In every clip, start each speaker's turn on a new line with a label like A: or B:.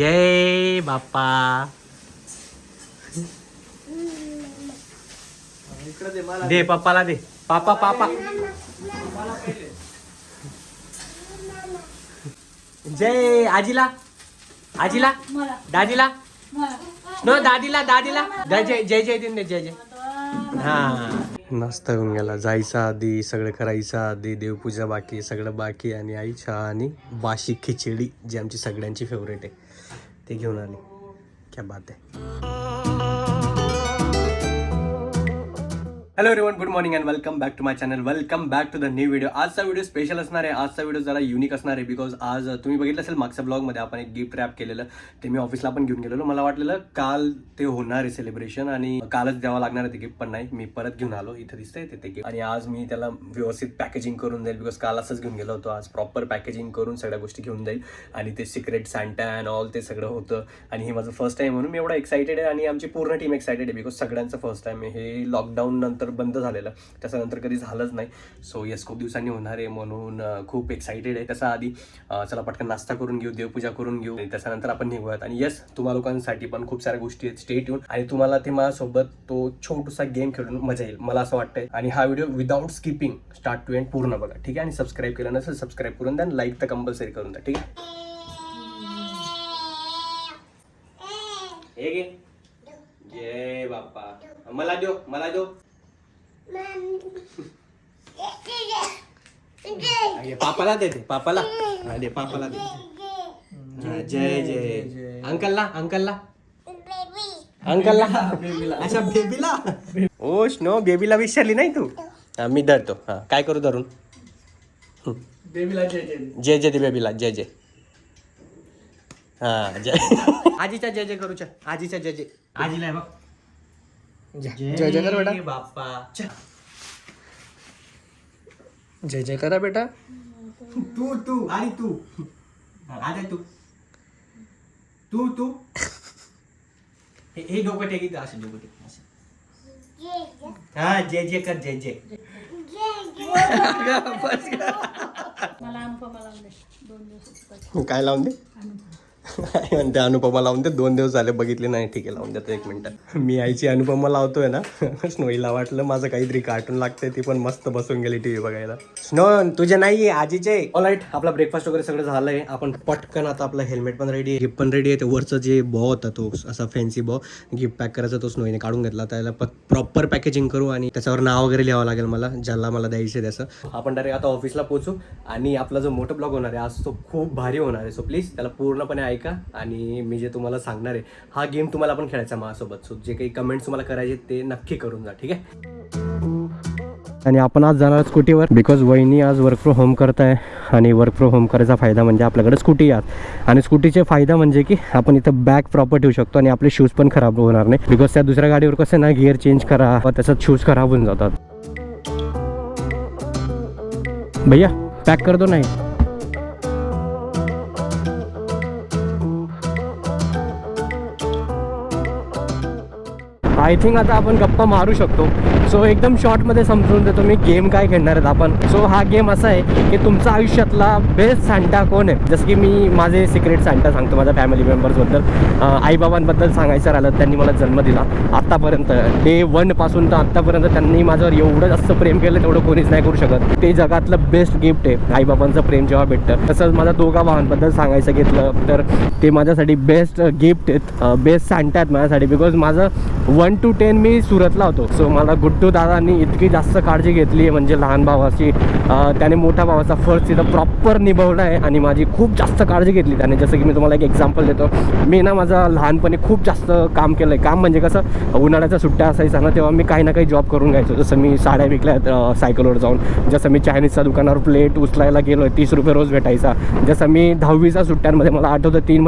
A: जय बाप्पा. दे पप्पाला दे. पापा पापा. जय आजीला. आजीला दादीला. नो दादीला दादीला. जय जय जय दिन दे जय जय. हा नाश्ता घेऊन गेला. जायचा आधी सगळं करायचं आधी देवपूजा बाकी सगळं बाकी आणि आई चहा आणि बाशी खिचडी जी आमची सगळ्यांची फेवरेट आहे ते घेऊन आली. क्या बात आहे. Hello everyone, good morning and welcome back to my channel. Welcome back to the new video. आजचा व्हिडिओ स्पेशल असणार आहे. आजचा व्हिडिओ जरा युनिक असणार आहे बिकॉज आज तुम्ही बघितलं असेल मागच्या ब्लॉगमध्ये आपण एक गिफ्ट रॅप केलेलं ते मी ऑफिसला पण घेऊन गेलेलो. मला वाटलेलं काल ते होणार आहे सेलिब्रेशन आणि कालच द्यावं लागणार आहे ते गिफ्ट, पण नाही मी परत घेऊन आलो. इथं दिसतंय ते गिफ्ट आणि आज मी त्याला व्यवस्थित पॅकेजिंग करून जाईल बिकॉज काल असंच घेऊन गेलो होतो. आज प्रॉपर पॅकेजिंग करून सगळ्या गोष्टी घेऊन जाईल आणि ते सिक्रेट सॅन्टा अँड ऑल ते सगळं होतं आणि हे माझं फर्स्ट टाइम म्हणून मी एवढा एक्सायटेड आहे आणि आमची पूर्ण टीम एक्सायटेड आहे बिकॉज सगळ्यांचं फर्स्ट टाइम आहे. हे लॉकडाऊन नंतर बंद झालेलं, त्याच्यानंतर कधी झालंच नाही. सो येस, खूप दिवसांनी होणार आहे म्हणून खूप एक्सायटेड आहे. त्याचा आधी चला पटकन नाश्ता करून घेऊ, देवपूजा करून घेऊ आणि त्याच्यानंतर आपण निघूयात. आणि येस, तुम्हा लोकांसाठी पण खूप साऱ्या गोष्टी आहेत. स्टे ट्यून आणि तुम्हाला ते माझ्यासोबत तो छोटासा गेम खेळून मजा येईल मला असं वाटतंय. आणि हा video without skipping start to end पूर्ण बघा, ठीक आहे. आणि सबस्क्राईब केलं नसेल सबस्क्राईब करून द्या, लाईक तर कंपल्सरी करून द्या, ठीक आहे. हे घे. जय बाप्पा. मला देऊ, मला देऊ. पापाला दे, पापाला दे, पापाला दे. जय जय. अंकलला अंकलला अंकलला अशा बेबीला. ओ नो, बेबीला विचारली नाही तू. मी धरतो. हा काय करू धरून.
B: बेबीला जय जय.
A: जय जय दे बेबीला. जय जय. हा जय. आजीचा जय जय करूच्या. आजीचा जय जय. आजीला आहे बघ.
B: जय जय कर बेटा.
A: बाप्पा.
B: जय जय करा बेटा.
A: तू तू आणि तू. आजा तू तू तू. हे डोकं टेकी असे डोकं टेकी असं. हा जय जय कर. जय जय. काय लावून दे. म्हणते अनुपमा लावून दे. 2 दिवस झाले बघितले नाही. ठीक आहे लावून देतो. 1 मिनिट. मी आईची अनुपमा लावतोय ना. स्नोईला वाटलं माझं काहीतरी कार्टून लागतंय, ती पण मस्त बसून गेली टीव्ही बघायला. स्नो तुझे नाहीये आजीचे. ऑलराईट, आपला ब्रेकफास्ट वगैरे सगळं झालंय. आपण पटकन आता आपलं हेल्मेट पण रेडी आहे, गिफ्ट पण रेडी आहे. ते वरचं जे बॉ होता तो असा फॅन्सी बॉ गिफ्ट पॅक करायचा तो स्नोईने काढून घेतला. त्याला प्रॉपर पॅकेजिंग करू आणि त्याच्यावर नाव वगैरे लिहावं लागेल मला, ज्याला मला द्यायचं त्याचं. आपण डायरेक्ट आता ऑफिसला पोहोचू आणि आपला जो मोठा ब्लॉग होणार आहे आज तो खूप भारी होणार आहे. सो प्लीज त्याला पूर्णपणे ऐका आणि मी जे तुम्हाला सांगणार आहे हा गेम तुम्हाला पण खेळायचा माझ्यासोबत. सो जे काही कमेंट्स तुम्हाला करायचे ते नक्की करून जा, ठीक आहे. आणि आपण आज जाणार स्कूटीवर बिकॉज वहिनी आज वर्क फ्रॉम होम करताय आणि वर्क फ्रॉम होम करायचा फायदा म्हणजे आपल्याकडे स्कूटी आहे आणि स्कूटीचे फायदा म्हणजे की आपण इथं बॅग प्रॉपर ठेवू शकतो आणि आपले शूज पण खराब होणार नाही बिकॉज त्या दुसऱ्या गाडीवर कसं ना गिअर चेंज करा त्याच्यात शूज खराब होऊन जातात. भैया पॅक कर दो नाही. आय थिंक आता आपण गप्पा मारू शकतो. सो एकदम शॉर्टमध्ये समजून देतो मी गेम काय खेळणार आहेत आपण. सो हा गेम असा आहे की तुमचा आयुष्यातला बेस्ट सांटा कोण आहे. जसं की मी माझे सिक्रेट सांटा सांगतो माझ्या फॅमिली मेंबर्सबद्दल. आईबाबांबद्दल सांगायचं राहिलं, त्यांनी मला जन्म दिला आत्तापर्यंत डे 1 पासून तर आत्तापर्यंत त्यांनी माझ्यावर एवढं जास्त प्रेम केलं तेवढं कोणीच नाही करू शकत. ते जगातलं बेस्ट गिफ्ट आहे आईबाबांचं प्रेम जेव्हा भेटतं. तसंच माझ्या 2 भावांबद्दल सांगायचं घेतलं तर ते माझ्यासाठी बेस्ट गिफ्ट आहेत, बेस्ट सांटा आहेत माझ्यासाठी बिकॉज माझं 1 to 10 मी सुरतला होतो. सो मला गुड्डू दादांनी इतकी जास्त काळजी घेतली आहे म्हणजे लहान भावाची. त्याने मोठ्या भावाचा फर्ज तिथं प्रॉपर निभावला आहे आणि माझी खूप जास्त काळजी घेतली त्याने. जसं की मी तुम्हाला एक एक्झाम्पल देतो. मी ना माझा लहानपणी खूप जास्त काम केलं आहे. काम म्हणजे कसं उन्हाळ्याच्या सुट्ट्या असायचा ना तेव्हा मी काही ना काही जॉब करून घ्यायचो. जसं मी साड्या विकल्या सायकलवर जाऊन, जसं मी चायनीजच्या दुकानावर प्लेट उचलायला गेलो आहे 30 रुपये रोज भेटायचा. जसं मी 10वीच्या सुट्ट्यांमध्ये मला आठवतं 3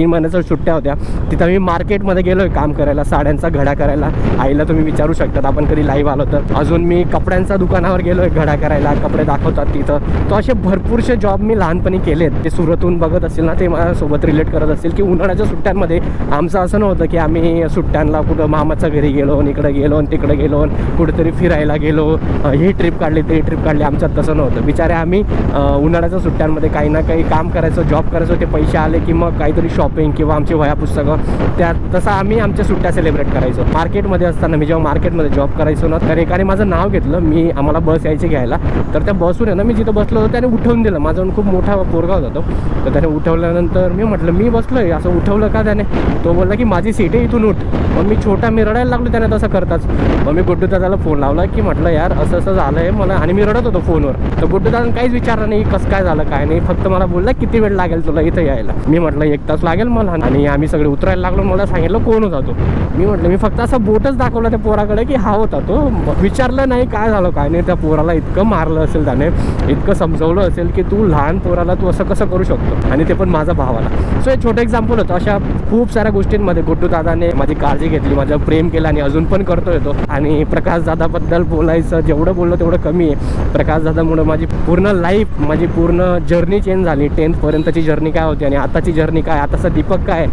A: महिन्याच्या सुट्ट्या होत्या, तिथं मी मार्केटमध्ये गेलो आहे काम करायला. साड्यांचा घड्या करायला. आईला तुम्ही विचारू शकतात आपण कधी लाईव्ह आलो तर. अजून मी कपड्यांच्या दुकानावर गेलो आहे घड्या करायला, कपडे दाखवतात तिथं. तो असे भरपूरसे जॉब मी लहानपणी केलेत. ते सुरतहून बघत असतील ना ते माझ्यासोबत रिलेट करत असतील की उन्हाळ्याच्या सुट्ट्यांमध्ये आमचं असं नव्हतं की आम्ही सुट्ट्यांना कुठं मामाच्या घरी गेलो, इकडे गेलो तिकडे गेलो, कुठेतरी फिरायला गेलो, ही ट्रिप काढली ते ट्रिप काढली. आमच्यात तसं नव्हतं. बिचारे आम्ही उन्हाळ्याच्या सुट्ट्यांमध्ये काही ना काही काम करायचो, जॉब करायचो. ते पैसे आले की मग काहीतरी शॉपिंग किंवा आमची वह्या पुस्तकं त्यात तसं आम्ही आमच्या सुट्ट्या सेलिब्रेट करायचो. मार्केटमध्ये असताना मी जेव्हा मार्केटमध्ये जॉब करायचो ना तर एकाने माझं नाव घेतलं. आम्हाला बस यायची घ्यायला, तर त्या बसवर आहे ना मी जिथं बसलो होतो त्याने उठवून दिलं. माझा खूप मोठा पोरगा होता तो. तर त्याने उठवल्यानंतर मी म्हटलं मी बसलोय, असं उठवलं का त्याने? तो बोलला की माझी सीट आहे, इथून उठ. मग मी छोटा मी रडायला लागलो त्याने तसं करताच. मग मी गुड्डू दादाला फोन लावला की म्हटलं यार असं असं झालं आहे मला, आणि मी रडत होतो फोनवर. तर गुड्डू दादाने काहीच विचारलं नाही कसं काय झालं काय नाही, फक्त मला बोलला किती वेळ लागेल तुला इथं यायला. मी म्हटलं 1 तास लागेल मला. आणि आम्ही सगळे उतरायला लागलो. मला सांगितलं कोण होता तो. मी म्हटलं मी फक्त असं बोटच दाखवलं त्या पोराकडे की हा होता तो. विचारलं नाही काय झालं काय नाही. त्या पोराला इतकं मारलं असेल त्याने, इतकं समजवलं असेल की तू लहान पोराला तू असं कसं करू शकतो, आणि ते पण माझा भावाला. सो हे छोटं एक्झाम्पल होतं. अशा खूप साऱ्या गोष्टींमध्ये गुड्डू दादाने माझी काळजी घेतली, माझं प्रेम केलं, आणि अजून पण करतोय तो. आणि प्रकाश दादाबद्दल बोलायचं जेवढं बोललं तेवढं कमी आहे. प्रकाश दादामुळे माझी पूर्ण लाईफ, माझी पूर्ण जर्नी चेंज झाली. 10th पर्यंतची जर्नी काय होती आणि आताची जर्नी काय, आताचा दीपक काय,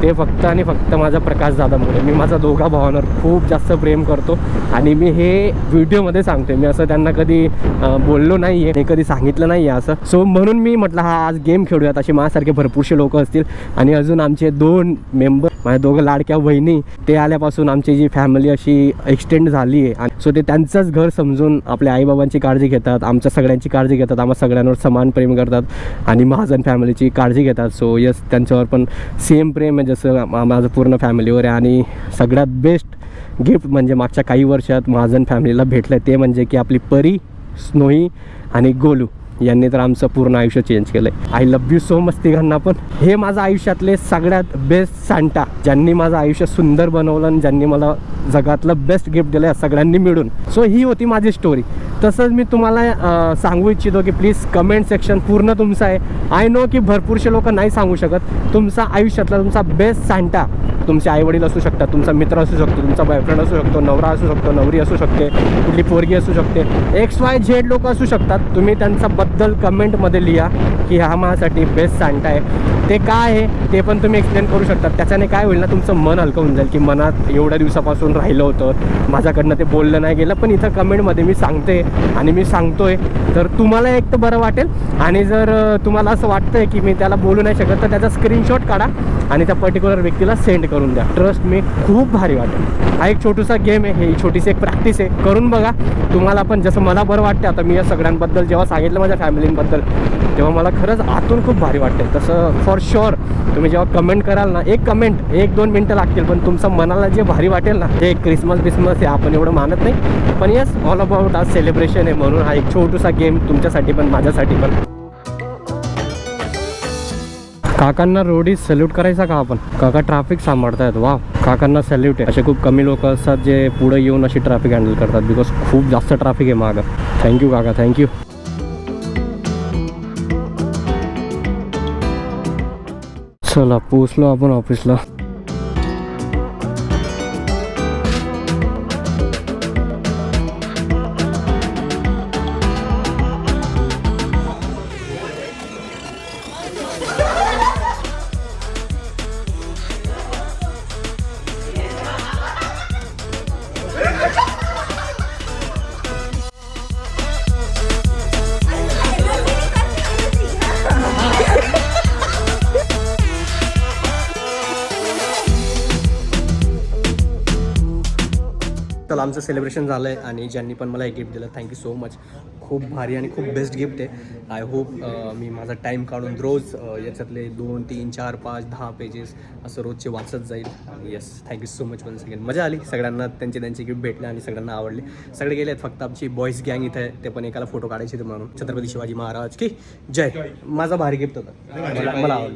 A: ते फक्त आणि फक्त माझा प्रकाश दादामुळे. मी माझा दोघा भावांवर खूप जास्त प्रेम करतो, आणि मी हे व्हिडिओमध्ये सांगतोय. मी असं त्यांना कधी बोललो नाही आहे, कधी सांगितलं नाही आहे असं. सो म्हणून मी म्हटलं हा आज गेम खेळूयात. असे माझ्यासारखे भरपूरसे लोक असतील. आणि अजून आमचे 2 मेंबर, माझ्या 2 लाडक्या वहिनी, ते आल्यापासून आमची जी फॅमिली अशी एक्सटेंड झाली आहे. आणि सो ते त्यांचंच घर समजून आपल्या आईबाबांची काळजी घेतात, आमच्या सगळ्यांची काळजी घेतात, आम्हा सगळ्यांवर समान प्रेम करतात, आणि महाजन फॅमिलीची काळजी घेतात. सो यस, त्यांच्यावर पण सेम प्रेम आहे जसं माझं पूर्ण फॅमिलीवर आहे. आणि सगळ्यात बेस्ट गिफ्ट म्हणजे मागच्या काही वर्षात महाजन फॅमिलीला भेटलं ते म्हणजे की आपली परी, स्नोई आणि गोलू यांनी तर आमचं पूर्ण आयुष्य चेंज केलं आहे. I love you so much तिघांना पण. हे माझं आयुष्यातले सगळ्यात बेस्ट सांटा, ज्यांनी माझं आयुष्य सुंदर बनवलं आणि ज्यांनी मला जगातलं बेस्ट गिफ्ट दिलं, सगळ्यांनी मिळून. सो ही होती माझी स्टोरी. तसंच मी तुम्हाला सांगू इच्छितो की प्लीज कमेंट सेक्शन पूर्ण तुमचं आहे. आय नो की भरपूरसे लोक नाही सांगू शकत. तुमचा आयुष्यातला तुमचा बेस्ट सांटा तुमचे आईवडील असू शकतात, तुमचा मित्र असू शकतो, तुमचा बॉयफ्रेंड असू शकतो, नवरा असू शकतो, नवरी असू शकते, कुठली पोरगी असू शकते, XYZ लोक असू शकतात. तुम्ही त्यांच्याबद्दल कमेंटमध्ये लिहा की हा माझ्यासाठी बेस्ट सांटा आहे. ते काय आहे ते पण तुम्ही एक्सप्लेन करू शकतात. त्याच्याने काय होईल ना, तुमचं मन हलकं होऊन जाईल की मनात एवढ्या दिवसापासून राहिलं होतं, माझ्याकडनं ते बोललं नाही गेलं, पण इथं कमेंटमध्ये मी सांगते आणि मी सांगतोय तर तुम्हाला एक तर बरं वाटेल. आणि जर तुम्हाला असं वाटतंय की मी त्याला बोलू नाही शकत तर त्याचा स्क्रीनशॉट काढा आणि त्या पर्टिक्युलर व्यक्तीला सेंड करून द्या. ट्रस्ट मी, खूप भारी वाटेल. हा एक छोटूसा गेम आहे, ही छोटीशी एक प्रॅक्टिस आहे. करून बघा तुम्हाला पण जसं मला बरं वाटतं. आता मी या सगळ्यांबद्दल जेव्हा सांगितलं माझ्या फॅमिलीबद्दल तेव्हा मला खरंच आतून खूप भारी वाटते. तसं फॉर शुअर तुम्ही जेव्हा कमेंट कराल ना, एक कमेंट 1-2 मिनटं लागतील, पण तुमचं मनाला जे भारी वाटेल ना, ते क्रिसमस हे आपण एवढं मानत नाही, पण यस ऑल अबाउट आज सेलिब्रेशन आहे. म्हणून हा एक छोटूसा गेम तुमच्यासाठी पण माझ्यासाठी पण. काकांना रोडी सल्यूट करायचा का आपण? काका ट्रॅफिक सांभाळतायत. वा, काकांना सल्यूट आहे. असे खूप कमी लोक असतात जे पुढे येऊन अशी ट्रॅफिक हँडल करतात, बिकॉज खूप जास्त ट्रॅफिक आहे मागं. थँक्यू काका, थँक्यू. चला पोचलो आपण ऑफिसला. चला आमचं सेलिब्रेशन झालं आहे आणि ज्यांनी पण मला हे गिफ्ट दिलं थँक्यू सो मच. खूप भारी आणि खूप बेस्ट गिफ्ट आहे. आय होप मी माझा टाईम काढून रोज याच्यातले 2, 3, 4, 5, 10 पेजेस असं रोजचे वाचत जाईल. Yes, thank you so much once again. मजा आली. सगळ्यांना त्यांचे गिफ्ट भेटले आणि सगळ्यांना आवडले. सगळे गेले आहेत, फक्त आमची बॉईज गँग इथं आहे. ते पण एकाला फोटो काढायचे ते म्हणून. छत्रपती शिवाजी महाराज की जय. माझा भारी गिफ्ट होता, मला आवडलं.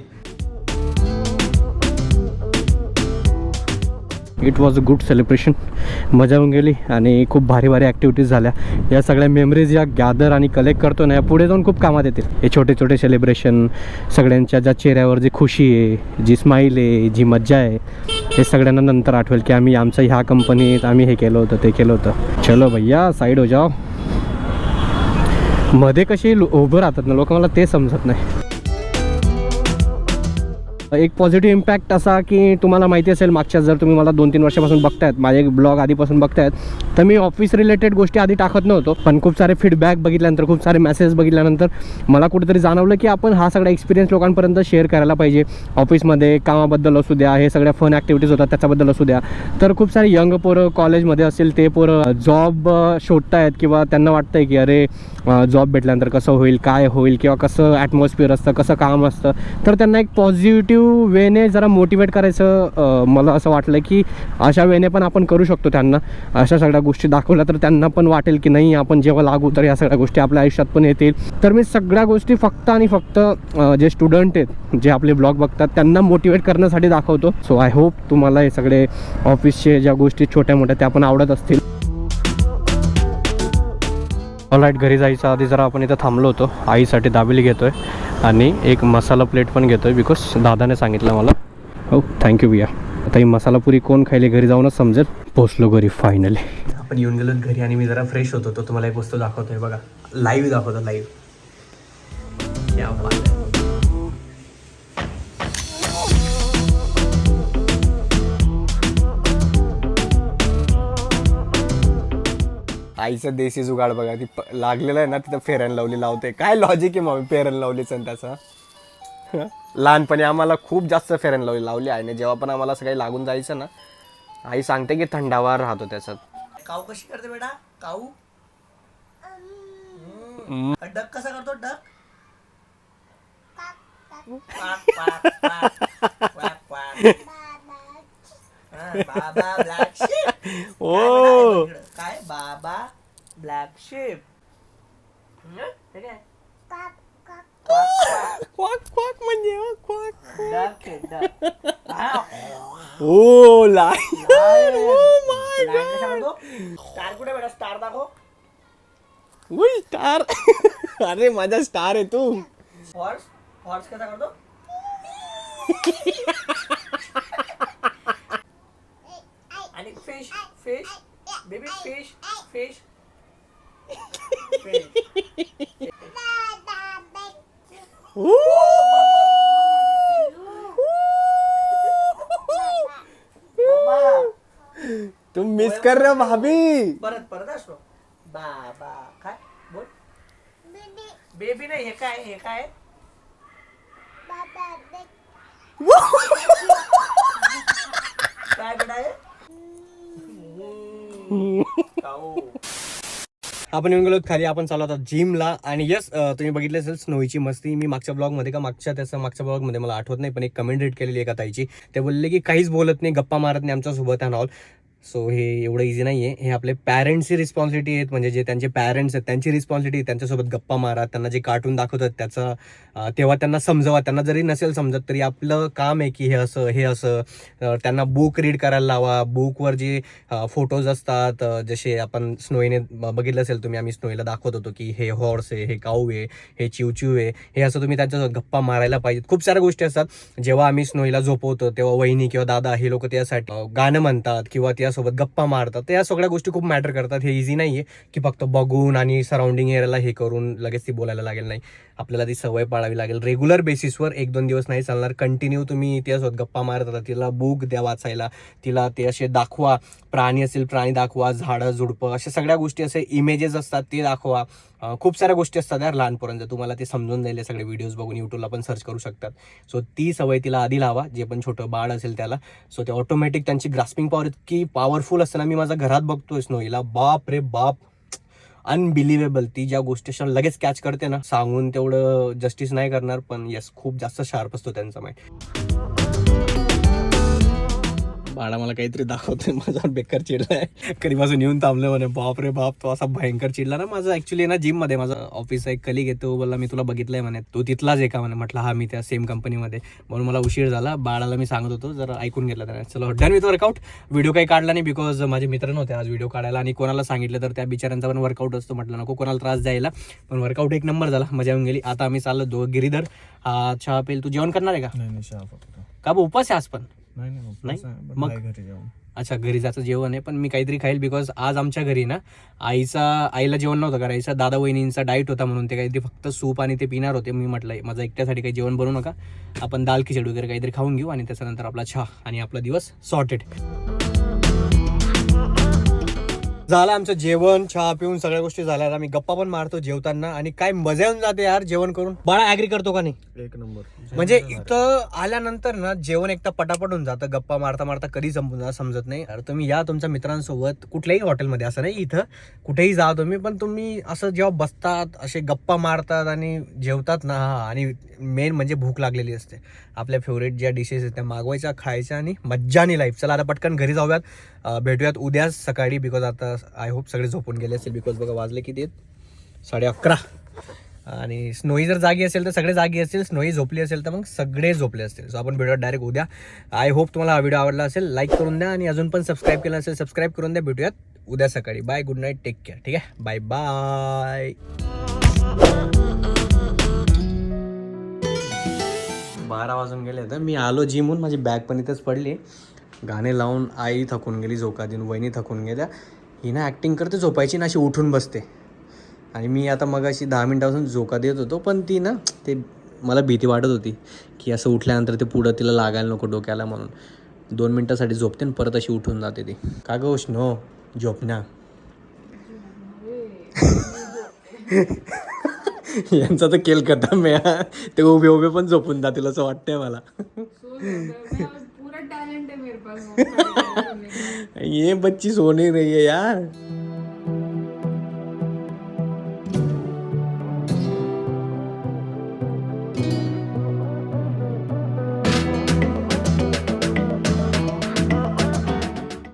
A: It was a good celebration. मजा येऊन गेली आणि खूप भारी भारी ॲक्टिव्हिटीज झाल्या. या सगळ्या मेमरीज या गॅदर आणि कलेक्ट करतो ना, या पुढे जाऊन खूप कामात येतील. हे छोटे छोटे सेलिब्रेशन, सगळ्यांच्या ज्या चेहऱ्यावर जी खुशी आहे, जी स्माईल आहे, जी मज्जा आहे, हे सगळ्यांना नंतर आठवेल की आम्ही आमच्या ह्या कंपनीत आम्ही हे केलं होतं, ते केलं होतं. चलो भैया साईड हो जाओ. मध्ये कशी उभं राहतात ना लोक, मला ते समजत नाही. एक पॉझिटिव्ह इम्पॅक्ट असा की तुम्हाला माहिती असेल, मागच्या जर तुम्ही मला 2-3 वर्षापासून बघतायत, माझे ब्लॉग आधीपासून बघतायत, तर मी ऑफिस रिलेटेड गोष्टी आधी टाकत नव्हतो. पण खूप सारे फीडबॅक बघितल्यानंतर, खूप सारे मेसेज बघितल्यानंतर मला कुठेतरी जाणवलं की आपण हा सगळा एक्सपिरियन्स लोकांपर्यंत शेअर करायला पाहिजे. ऑफिसमध्ये कामाबद्दल असू द्या, हे सगळ्या फन ॲक्टिव्हिटीज होतात त्याच्याबद्दल असू द्या. तर खूप सारे यंग पोरं कॉलेजमध्ये असेल, ते पोरं जॉब शोधतायत किंवा त्यांना वाटतं आहे की अरे जॉब भेटल्यानंतर कसं होईल, काय होईल, किंवा कसं ॲटमॉस्फिअर असतं, कसं काम असतं. तर त्यांना एक पॉझिटिव्ह वेने जरा मोटिवेट करायचं मला असं वाटलं की अशा वेने पण आपण करू शकतो. त्यांना अशा सगळ्या गोष्टी दाखवल्या तर त्यांना पण वाटेल की नाही, आपण जेव्हा लागू तर या सगळ्या गोष्टी आपल्या आयुष्यात पण येतील. तर मी सगळ्या गोष्टी फक्त आणि फक्त जे स्टुडंट आहेत, जे आपले ब्लॉग बघतात, त्यांना मोटिवेट करण्यासाठी दाखवतो. सो आय होप तुम्हाला हे सगळे ऑफिसचे ज्या गोष्टी छोट्या मोठ्या त्या पण आवडत असतील. ऑलराईट, घरी जायच्या आधी जरा आपण इथं थांबलो होतो. आईसाठी दाबेली घेतो आहे आणि एक मसाला प्लेट पण घेतो आहे, बिकॉज दादाने सांगितलं मला. हो, थँक्यू भैया. आता ही मसाला पुरी कोण खायली घरी जाऊनच समजेल. पोचलो घरी फायनली. आपण येऊन गेलो घरी आणि मी जरा फ्रेश होतो. तो तुम्हाला एक वस्तू दाखवतोय बघा, लाईव्ह दाखवतो, लाईव्ह. क्या बात आहे. आईचं देशी जुगाड बघा, ती लागलेलं आहे ना तिथं फेअर अँड लवली लावते. काय लॉजिक आहे मग फेअर अँड लवलीचं आणि त्याचं. लहानपणी आम्हाला खूप जास्त फेअर अँड लवली लावली आईने. जेव्हा पण आम्हाला सगळी लागून जायचं ना, आई सांगते की थंडावा राहतो त्याच्यात.
B: काऊ कशी करते बेटा? काऊ डक कसा करतो? डक बाबा ब्लॅक शिप.
A: ओ
B: काय बाबा ब्लॅक शिप?
A: क्वाक क्वाक म्हणजे क्वाक.
B: डक
A: ओ लाय.
B: स्टार कुठे बेटा? स्टार दाखव.
A: स्टार. अरे माझा स्टार आहे तू.
B: हॉर्स. हॉर्स कसा करतो? आणि fish. Fish baby. Fish. Fish.
A: तुम मिस कर रहे हो भाभी.
B: परत परत असतो. बाबा काय बोल? बेबी नाही. हे काय? हे काय? काय बेटा आहे?
A: आपण येऊन गेलो खाली. आपण चालू होता जिमला. आणि यस, तुम्ही बघितलं असेल स्नोईची मस्ती. मी मागच्या ब्लॉगमध्ये का मागच्या ब्लॉगमध्ये मला आठवत नाही, पण एक कमेंट रीड केलेली एका ताईची. ते बोलले की काहीच बोलत नाही, गप्पा मारत नाही आमच्यासोबत अँड ऑल. सो हे एवढं इझी नाही आहे. हे आपले पॅरेंट्सची रिस्पॉन्सिबिलिटी आहेत. म्हणजे जे त्यांचे पॅरेंट्स आहेत त्यांची रिस्पॉन्सिबिलिटी. त्यांच्यासोबत गप्पा मारा, त्यांना जे कार्टून दाखवतात त्याचं तेव्हा त्यांना समजवा. त्यांना जरी नसेल समजत तरी आपलं काम आहे की हे असं, हे असं. त्यांना बुक रीड करायला लावा. बुकवर जे फोटोज असतात, जसे आपण स्नोईने बघितलं असेल तुम्ही, आम्ही स्नोईला दाखवत होतो की हे हॉर्स आहे, हे काऊ आहे, हे चिवचिव आहे, हे असं तुम्ही त्यांच्यासोबत गप्पा मारायला पाहिजेत. खूप साऱ्या गोष्टी असतात. जेव्हा आम्ही स्नोईला झोपवतो तेव्हा वहिनी किंवा दादा हे लोक त्यासाठी गाणं म्हणतात किंवा त्यासोबत गप्पा मारतात. तर या सगळ्या गोष्टी खूप मॅटर करतात. हे इझी नाही आहे की फक्त बघून आणि सराउंडिंग एरियाला हे करून लगेच ती बोलायला लागेल. नाही, आपल्याला ती सवय पाळावी लागेल. रेग्युलर बेसिसवर 1-2 दिवस नाही चालणार. कंटिन्यू तुम्ही त्यासोबत गप्पा मारत होता. तिला बुक द्या वाचायला, तिला ते असे दाखवा. प्राणी असेल प्राणी दाखवा, झाडं झुडपं अशा सगळ्या गोष्टी, असे इमेजेस असतात ते दाखवा. खूप साऱ्या गोष्टी असतात यार लहानपर्यंत. तुम्हाला ते समजून जाईल. सगळे व्हिडिओज बघून यूट्यूबला पण सर्च करू शकतात. सो ती सवय तिला आधी लावा, जे पण छोटं बाळ असेल त्याला. सो ते ऑटोमॅटिक त्यांची ग्रास्पिंग पॉवर इतकी पॉवरफुल असते ना. मी माझ्या घरात बघतोय स्नोईला, बाप रे बाप, अनबिलिव्हेबल. ती ज्या गोष्टी लगेच कॅच करते ना, सांगून तेवढं जस्टिस नाही करणार, पण येस खूप जास्त शार्प असतो त्यांचा माइंड. बाळा मला काहीतरी दाखवतोय, माझा बेकार चिडलाय. कधीपासून येऊन थांबलं म्हणे. बाप रे बाप, तो असा भयंकर चिडला ना. माझं ऍक्च्युली ना जिम मध्ये माझा ऑफिसचा एक कलिग येतो, बोलला मी तुला बघितलंय म्हणे, तू तिथलाच आहे का म्हणे. म्हटलं हा मी त्या सेम कंपनीमध्ये. म्हणून मला उशीर झाला. बाळाला मी सांगत होतो, जरा ऐकून गेला त्याने. चलो डन विथ वर्कआउट. व्हिडिओ काही काढला नाही बिकॉज माझे मित्र नव्हते आज व्हिडिओ काढायला, आणि कोणाला सांगितलं तर त्या बिचाऱ्यांचा पण वर्कआउट असतो. म्हटलं नको कोणाला त्रास द्यायला. पण वर्कआउट एक नंबर झाला, मजा येऊन गेली. आता आम्ही चाललो गिरीधर. चहा पेल. तू जेवण करणार आहे का?
C: नाही चहा फक्त.
A: का बा उपास आहे आज पण?
C: नाही
A: मग
C: घरी जाऊन.
A: अच्छा, घरी जायचं जेवण आहे. पण मी काहीतरी खाईल बिकॉज आज आमच्या घरी ना आईला जेवण नव्हतं करायचं. दादा वहिनींचा डाईट होता म्हणून ते काहीतरी फक्त सूप आणि ते पिणार होते. मी म्हटलं माझं एकट्यासाठी काही जेवण बनवू नका, आपण दाल खिचडी वगैरे काहीतरी खाऊन घेऊ आणि त्याच्यानंतर आपला चहा आणि आपला दिवस सॉर्टेड. झालं आमचं जेवण, चहा पिऊन सगळ्या गोष्टी झाल्या. आम्ही गप्पा पण मारतो जेवताना, आणि काय मजा येऊन जाते यार जेवण करून. बाळा ऍग्री करतो का नाही?
C: एक नंबर.
A: म्हणजे इथं आल्यानंतर ना जेवण एकदा पटापट होऊन जातं. गप्पा मारता मारता कधी संपून जातं समजत नाही. अरे तुम्ही या तुमच्या मित्रांसोबत कुठल्याही हॉटेलमध्ये, असं नाही इथं कुठेही जा तुम्ही, पण तुम्ही असं जेव्हा बसतात असे गप्पा मारतात आणि जेवतात ना, आणि मेन म्हणजे भूक लागलेली असते. आपल्या फेवरेट ज्या डिशेस आहेत त्या मागवायच्या, खायच्या आणि मज्जानी लाईफ. चला आता पटकन घरी जाऊयात. भेटूयात उद्या सकाळी बिकॉज आता आय होप सगळे झोपून गेले असेल. बिकॉज बघा वाजले किती आहेत, 11:30. आणि स्नोई जर जागी असेल तर सगळे जागी असतील, स्नोई झोपली असेल तर मग सगळे झोपले असतील. सो आपण भेटूयात डायरेक्ट उद्या. आय होप तुम्हाला हा व्हिडिओ आवडला असेल. लाईक करून द्या, आणि अजून पण सबस्क्राईब केलं असेल सबस्क्राईब करून द्या. भेटूयात उद्या सकाळी. Bye, good night, take care. ठीक आहे, बाय बाय. 12 वाजून गेले तर मी आलो जिमून. माझी बॅग पण इथंच पडली. गाणे लावून आई थकून गेली, झोका देऊन वहिनी थकून गेल्या. ही ना ॲक्टिंग करते झोपायची ना, अशी उठून बसते. आणि मी आता मग अशी 10 मिनिटापासून झोका देत होतो, पण ती ना ते मला भीती वाटत होती की असं उठल्यानंतर ते पुढं तिला लागायला नको डोक्याला, म्हणून 2 मिनटासाठी झोपते आणि परत अशी उठून जाते ती. का गं उष्णो झोपना. यांचा तर केल खतम आहे. ते उभे उभे पण झोपून जातील असं वाटतंय मला. ये बच्ची सो नहीं रही है यार.